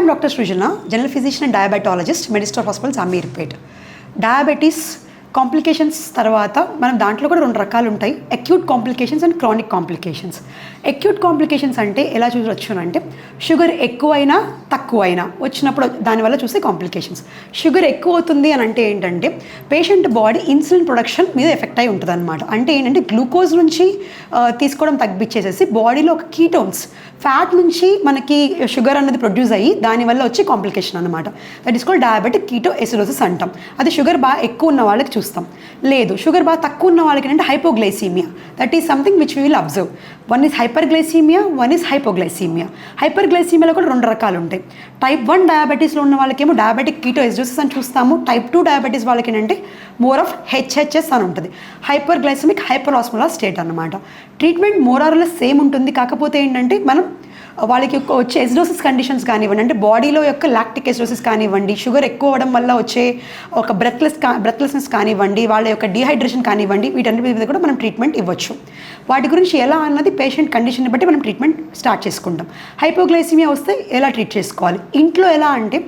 I'm Dr. Srijana, General Physician and Diabetologist, Medistar Hospitals, Ameerpet. Diabetes complications తర్వాత మనం దాంట్లో కూడా రెండు రకాలు ఉంటాయి, acute complications and chronic complications. Acute complications అంటే ఎలా చూడొచ్చు అంటే షుగర్ ఎక్కువైనా తక్కువైనా వచ్చినప్పుడు దానివల్ల చూసే కాంప్లికేషన్స్. షుగర్ ఎక్కువ అవుతుంది అని అంటే ఏంటంటే పేషెంట్ బాడీ ఇన్సులిన్ ప్రొడక్షన్ మీద ఎఫెక్ట్ అయి ఉంటుంది అనమాట. అంటే ఏంటంటే గ్లూకోజ్ నుంచి తీసుకోవడం తగ్గించేసేసి బాడీలో ఒక కీటోన్స్ ఫ్యాట్ నుంచి మనకి షుగర్ అన్నది ప్రొడ్యూస్ అయ్యి దానివల్ల వచ్చే కాంప్లికేషన్ అనమాట. That is called diabetic ketoacidosis అంటాం. అది షుగర్ బాగా ఎక్కువ ఉన్న వాళ్ళకి చూస్తాం. లేదు, షుగర్ బాగా తక్కువ ఉన్న వాళ్ళకి అంటే hypoglycaemia. That is something which we will observe. One is hyperglycaemia, one is hypoglycaemia. హైపర్గ్లైసీమియాలో కూడా రెండు రకాలు ఉంటాయి. టైప్ 1 డయాబెటీస్లో ఉన్న వాళ్ళకేమో డయాబెటిక్ కీటోఎసిడోసిస్ అని చూస్తాము. టైప్ 2 డయాబెటీస్ వాళ్ళకి ఏంటంటే మోర్ ఆఫ్ హెచ్హెచ్ఎస్ అని ఉంటుంది, హైపర్గ్లైసెమిక్ హైపర్ఆస్మోలార్ స్టేట్ అనమాట. Treatment more or less same ఉంటుంది. కాకపోతే ఏంటంటే మనం వాళ్ళకి వచ్చే ఎసిడోసిస్ కండిషన్స్ కానివ్వండి, అంటే బాడీలో యొక్క లాక్టిక్ ఎసిడోసిస్ కానివ్వండి, షుగర్ ఎక్కువ అవ్వడం వల్ల వచ్చే ఒక బ్రెత్లెస్నెస్ కానివ్వండి, వాళ్ళ యొక్క డీహైడ్రేషన్ కానివ్వండి, వీటన్నిటి మీద కూడా మనం ట్రీట్మెంట్ ఇవ్వచ్చు. వాటి గురించి ఎలా అన్నది పేషెంట్ కండిషన్ని బట్టి మనం ట్రీట్మెంట్ స్టార్ట్ చేసుకుంటాం. హైపోగ్లైసిమియా వస్తే ఎలా ట్రీట్ చేసుకోవాలి, ఇంట్లో ఎలా అంటే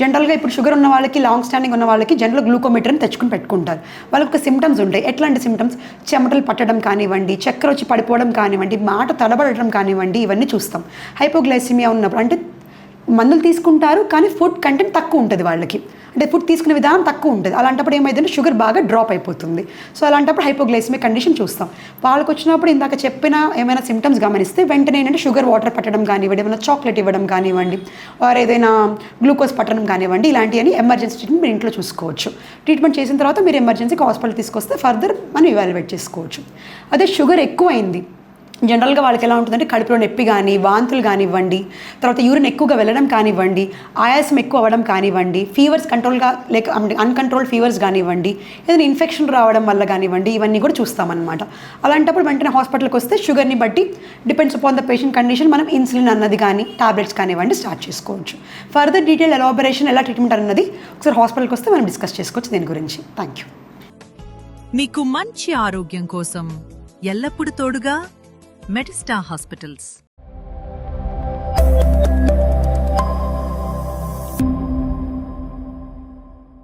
జనరల్గా ఇప్పుడు షుగర్ ఉన్న వాళ్ళకి, లాంగ్ స్టాండింగ్ ఉన్న వాళ్ళకి జనరల్ గ్లూకోమీటర్ని తెచ్చుకుని పెట్టుకుంటారు. వాళ్ళకి ఒక సిమ్టమ్స్ ఉంటాయి. ఎట్లాంటి సిమ్టమ్స్? చెమటలు పట్టడం కానివ్వండి, చక్కెర వచ్చి పడిపోవడం కానివ్వండి, మాట తడబడటం కానివ్వండి, ఇవన్నీ చూస్తాం. హైపోగ్లైసిమియా ఉన్నప్పుడు అంటే మందులు తీసుకుంటారు కానీ ఫుడ్ కంటెంట్ తక్కువ ఉంటుంది వాళ్ళకి, అంటే ఫుడ్ తీసుకునే విధానం తక్కువ ఉంటుంది. అలాంటప్పుడు ఏమైందంటే షుగర్ బాగా డ్రాప్ అయిపోతుంది. సో అలాంటప్పుడు హైపోగ్లైసిమిక్ కండిషన్ చూస్తాం. వాళ్ళకి వచ్చినప్పుడు ఇందాక చెప్పిన ఏమైనా సిమ్టమ్స్ గమనిస్తే వెంటనే ఏంటంటే షుగర్ వాటర్ పట్టడం కానివ్వండి, ఏమైనా చాక్లెట్ ఇవ్వడం కానివ్వండి, ఆర్ ఏదైనా గ్లూకోజ్ పట్టడం కానివ్వండి, ఇలాంటివన్నీ ఎమర్జెన్సీ ట్రీట్మెంట్ మీరు ఇంట్లో చూసుకోవచ్చు. ట్రీట్మెంట్ చేసిన తర్వాత మీరు ఎమర్జెన్సీకి హాస్పిటల్ తీసుకొస్తే ఫర్దర్ మనం ఇవాల్యుయేట్ చేసుకోవచ్చు. అదే షుగర్ ఎక్కువైంది, జనరల్గా వాళ్ళకి ఎలా ఉంటుందంటే కడుపులో నొప్పి కానీ, వాంతులు కానివ్వండి, తర్వాత యూరిన్ ఎక్కువగా వెళ్ళడం కానివ్వండి, ఆయాసం ఎక్కువ అవ్వడం కానివ్వండి, ఫీవర్స్ కంట్రోల్గా లేక అన్కంట్రోల్డ్ ఫీవర్స్ కానివ్వండి, ఏదైనా ఇన్ఫెక్షన్ రావడం వల్ల కానివ్వండి, ఇవన్నీ కూడా చూస్తామన్నమాట. అలాంటప్పుడు వెంటనే హాస్పిటల్కి వస్తే షుగర్ని బట్టి depends upon the patient condition మనం ఇన్సులిన్ అన్నది కానీ టాబ్లెట్స్ కానివ్వండి స్టార్ట్ చేసుకోవచ్చు. ఫర్దర్ డీటెయిల్ ఎలాబరేషన్ ఎలా ట్రీట్మెంట్ అన్నది ఒకసారి హాస్పిటల్కి వస్తే మనం డిస్కస్ చేసుకోవచ్చు దీని గురించి. Thank you. మీకు మంచి ఆరోగ్యం కోసం ఎల్లప్పుడూ తోడుగా మెడిస్టార్ హాస్పిటల్స్.